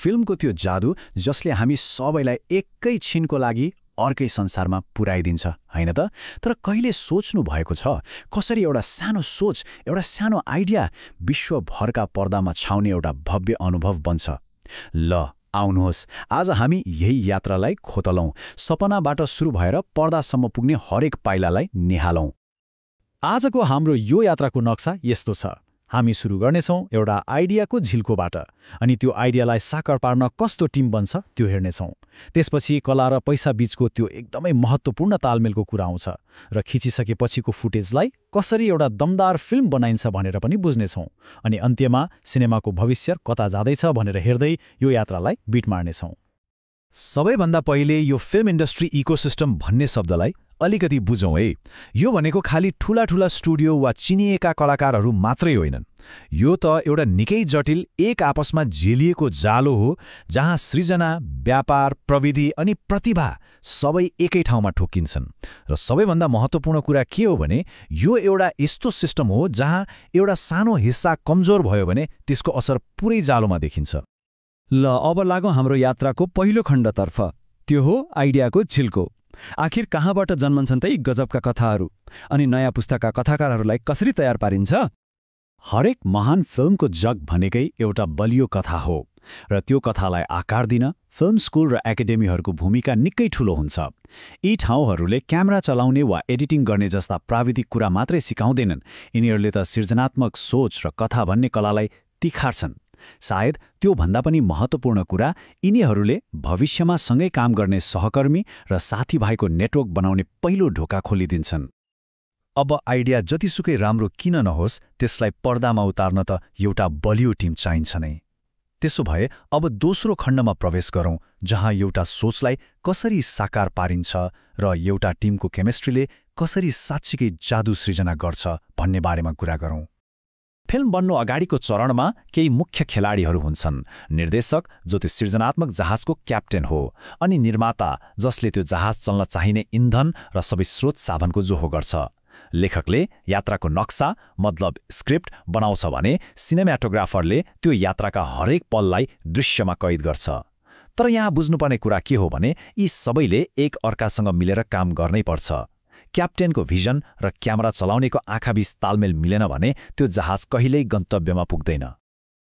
फिल्मको त्यो जादु जसले हामी सबैलाई एकै छिनको लागि अर्कै संसारमा पुर्याइदिन्छ हैन त? तर कहिले सोच्नु भएको छ कसरी एउटा सानो सोच, एउटा सानो आइडिया विश्वभरका पर्दामा छाउने एउटा भव्य अनुभव बन्छ? ल आउनुहोस्, आज हामी यही यात्रालाई खोतलौं, सपनाबाट सुरु भएर पर्दासम्म पुग्ने हरेक पाइलालाई निहालौं। आजको हाम्रो यो यात्राको नक्सा यस्तो छ। हामी सुरु गर्नेछौं एउटा आइडियाको झिल्कोबाट, अनि त्यो आइडियालाई साकार पार्न कस्तो टिम बन्छ त्यो हेर्नेछौं। त्यसपछि कला र पैसा बीचको त्यो एकदमै महत्त्वपूर्ण तालमेलको कुरा आउँछ र खिचिसकेपछिको फुटेजलाई कसरी एउटा दमदार फिल्म बनाइन्छ भनेर पनि बुझ्नेछौं। अनि अन्त्यमा सिनेमाको भविष्य कता जाँदैछ भनेर हेर्दै यो यात्रालाई बिट मार्नेछौं। सबैभन्दा पहिले यो फिल्म इन्डस्ट्री इकोसिस्टम भन्ने शब्दलाई अलिकति बुझौँ है। यो भनेको खालि ठूला स्टुडियो वा चिनिएका कलाकारहरू मात्रै होइनन्। यो त एउटा निकै जटिल एक आपसमा झेलिएको जालो हो, जहाँ सृजना, व्यापार, प्रविधि अनि प्रतिभा सबै एकै ठाउँमा ठोकिन्छन्। र सबैभन्दा महत्त्वपूर्ण कुरा के हो भने यो एउटा यस्तो सिस्टम हो जहाँ एउटा सानो हिस्सा कमजोर भयो भने त्यसको असर पुरै जालोमा देखिन्छ। ल अब लागौँ हाम्रो यात्राको पहिलो खण्डतर्फ, त्यो हो आइडियाको झिल्को। आखिर कहाँबाट जन्मन्छन् त यी गजबका कथाहरू, अनि नयाँ पुस्ताका कथाकारहरूलाई कसरी तयार पारिन्छ? हरेक महान फिल्मको जग भनेकै एउटा बलियो कथा हो, र त्यो कथालाई आकार दिन फिल्म स्कुल र एकाडेमीहरूको भूमिका निकै ठूलो हुन्छ। यी ठाउँहरूले क्यामेरा चलाउने वा एडिटिङ गर्ने जस्ता प्राविधिक कुरा मात्रै सिकाउँदैनन्, यिनीहरूले त सृजनात्मक सोच र कथा भन्ने कलालाई तिखार्छन्। सायद त्यो भन्दा पनि महत्त्वपूर्ण कुरा यिनीहरूले भविष्यमा सँगै काम गर्ने सहकर्मी र साथीभाइको नेटवर्क बनाउने पहिलो ढोका खोलिदिन्छन्। अब आइडिया जतिसुकै राम्रो किन नहोस्, त्यसलाई पर्दामा उतार्न त एउटा बलियो टिम चाहिन्छ नै। त्यसो भए अब दोस्रो खण्डमा प्रवेश गरौँ, जहाँ एउटा सोचलाई कसरी साकार पारिन्छ र एउटा टिमको केमिस्ट्रीले कसरी साँच्चीकै जादु सृजना गर्छ भन्ने बारेमा कुरा गरौँ। फिल्म बन्नु अगाडिको चरणमा केही मुख्य खेलाडीहरू हुन्छन्। निर्देशक, जो त्यो सृजनात्मक जहाजको क्याप्टेन हो, अनि निर्माता, जसले त्यो जहाज चल्न चाहिने इन्धन र सबै स्रोत साधनको जोहो गर्छ। लेखकले यात्राको नक्सा मतलब स्क्रिप्ट बनाउँछ भने सिनेमाटोग्राफरले त्यो यात्राका हरेक पललाई दृश्यमा कैद गर्छ। तर यहाँ बुझ्नुपर्ने कुरा के हो भने यी सबैले एक अर्कासँग मिलेर काम गर्नै पर्छ। क्याप्टेनको भिजन र क्यामेरा चलाउनेको आँखाबीच तालमेल मिलेन भने त्यो जहाज कहिल्यै गन्तव्यमा पुग्दैन।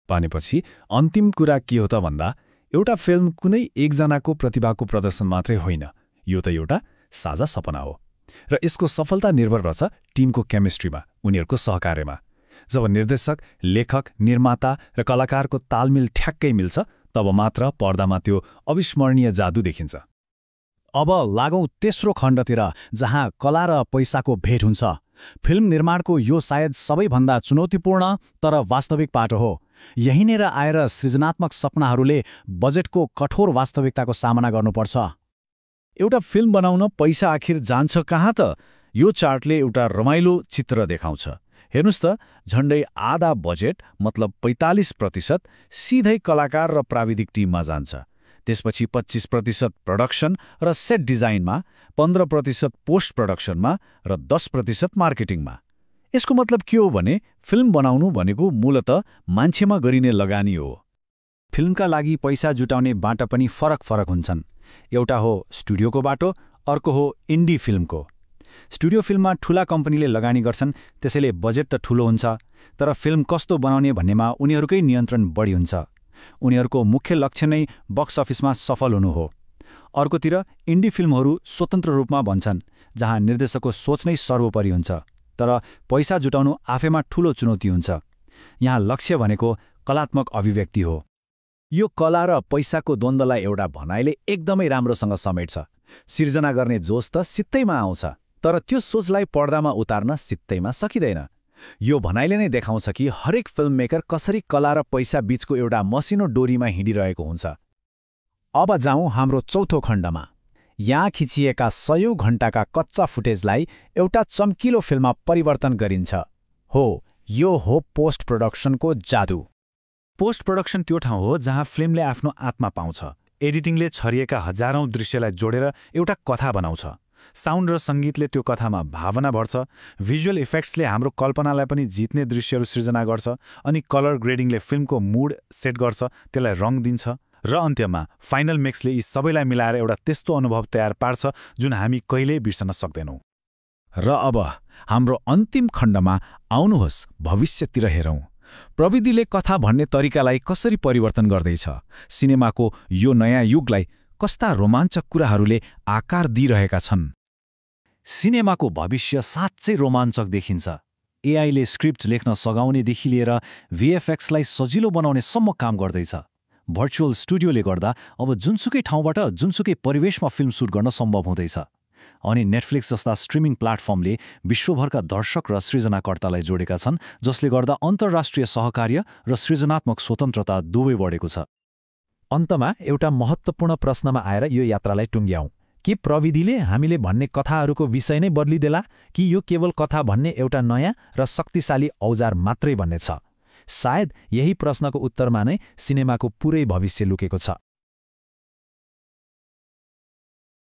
भनेपछि अन्तिम कुरा के हो त भन्दा एउटा फिल्म कुनै एकजनाको प्रतिभाको प्रदर्शन मात्रै होइन, यो त एउटा साझा सपना हो, र यसको सफलता निर्भर गर्छ टिमको केमिस्ट्रीमा, उनीहरूको सहकार्यमा। जब निर्देशक, लेखक, निर्माता र कलाकारको तालमेल ठ्याक्कै मिल्छ, तब मात्र पर्दामा त्यो अविस्मरणीय जादु देखिन्छ। अब लागौँ तेस्रो खण्डतिर, जहाँ कला र पैसाको भेट हुन्छ। फिल्म निर्माणको यो सायद सबैभन्दा चुनौतीपूर्ण तर वास्तविक पाटो हो। यहीँनिर आएर सृजनात्मक सपनाहरूले बजेटको कठोर वास्तविकताको सामना गर्नुपर्छ। एउटा फिल्म बनाउन पैसा आखिर जान्छ कहाँ त? यो चार्टले एउटा रमाइलो चित्र देखाउँछ। हेर्नुस् त, झन्डै आधा बजेट मतलब 45% सिधै कलाकार र प्राविधिक टिममा जान्छ। त्यसपछि 25% प्रोडक्सन र सेट डिजाइनमा, 15% पोस्ट प्रोडक्सनमा र 10% मार्केटिङमा। यसको मतलब के हो भने फिल्म बनाउनु भनेको मूलतः मान्छेमा गरिने लगानी हो। फिल्मका लागि पैसा जुटाउने बाटा पनि फरक हुन्छन्। एउटा हो स्टुडियोको बाटो, अर्को हो इन्डी फिल्मको। स्टुडियो फिल्ममा ठूला कम्पनीले लगानी गर्छन्, त्यसैले बजेट त ठूलो हुन्छ, तर फिल्म कस्तो बनाउने भन्नेमा उनीहरूकै नियन्त्रण बढी हुन्छ। उनीहरूको मुख्य लक्ष्य नै बक्स अफिसमा सफल हुनु हो। अर्कोतिर इन्डी फिल्महरू स्वतन्त्र रूपमा बन्छन्, जहाँ निर्देशकको सोच नै सर्वोपरि हुन्छ, तर पैसा जुटाउनु आफैमा ठूलो चुनौती हुन्छ। यहाँ लक्ष्य भनेको कलात्मक अभिव्यक्ति हो। यो कला र पैसाको द्वन्द्वलाई एउटा भनाइले एकदमै राम्रोसँग समेट्छ। सिर्जना गर्ने जोस त सित्तैमा आउँछ, तर त्यो सोचलाई पर्दामा उतार्न सित्तैमा सकिँदैन। यो भनाइले नै देखाउँछ कि हरेक फिल्ममेकर कसरी कला र पैसा बीचको एउटा मसिनो डोरीमा हिँडिरहेको हुन्छ। अब जाउँ हाम्रो चौथो खण्डमा। यहाँ खिचिएका सयौं घण्टाका कच्चा फुटेजलाई एउटा चम्किलो फिल्ममा परिवर्तन गरिन्छ। हो, यो हो पोस्ट प्रोडक्सनको जादु। पोस्ट प्रोडक्सन त्यो ठाउँ हो जहाँ फिल्मले आफ्नो आत्मा पाउँछ। एडिटिङले छरिएका हजारौं दृश्यलाई जोडेर एउटा कथा बनाउँछ। साउन्ड र सङ्गीतले त्यो कथामा भावना भर्छ। भिजुअल इफेक्ट्सले हाम्रो कल्पनालाई पनि जित्ने दृश्यहरू सृजना गर्छ, अनि कलर ग्रेडिङले फिल्मको मुड सेट गर्छ, त्यसलाई रङ दिन्छ। र अन्त्यमा फाइनल मेक्सले यी सबैलाई मिलाएर एउटा त्यस्तो अनुभव तयार पार्छ जुन हामी कहिल्यै बिर्सन सक्दैनौँ। र अब हाम्रो अन्तिम खण्डमा आउनुहोस् भविष्यतिर हेरौँ। प्रविधिले कथा भन्ने तरिकालाई कसरी परिवर्तन गर्दैछ? सिनेमाको यो नयाँ युगलाई कस्ता रोमाञ्चक कुराहरूले आकार दिइरहेका छन्? सिनेमाको भविष्य साँच्चै रोमाञ्चक देखिन्छ। एआईले स्क्रिप्ट लेख्न सघाउनेदेखि लिएर भिएफएक्सलाई सजिलो बनाउनेसम्म काम गर्दैछ। भर्चुअल स्टुडियोले गर्दा अब जुनसुकै ठाउँबाट जुनसुकै परिवेशमा फिल्म सुट गर्न सम्भव हुँदैछ। अनि नेटफ्लिक्स जस्ता स्ट्रिमिङ प्लेटफर्मले विश्वभरका दर्शक र सृजनाकर्तालाई जोडेका छन्, जसले गर्दा अन्तर्राष्ट्रिय सहकार्य र सृजनात्मक स्वतन्त्रता दुवै बढेको छ। अन्तमा एउटा महत्त्वपूर्ण प्रश्नमा आएर यो यात्रालाई टुङ्ग्याउँ। के प्रविधिले हामीले भन्ने कथाहरूको विषय नै बदलिदेला, कि यो केवल कथा भन्ने एउटा नयाँ र शक्तिशाली औजार मात्रै बन्नेछ? सायद यही प्रश्नको उत्तरमा नै सिनेमाको पुरै भविष्य लुकेको छ।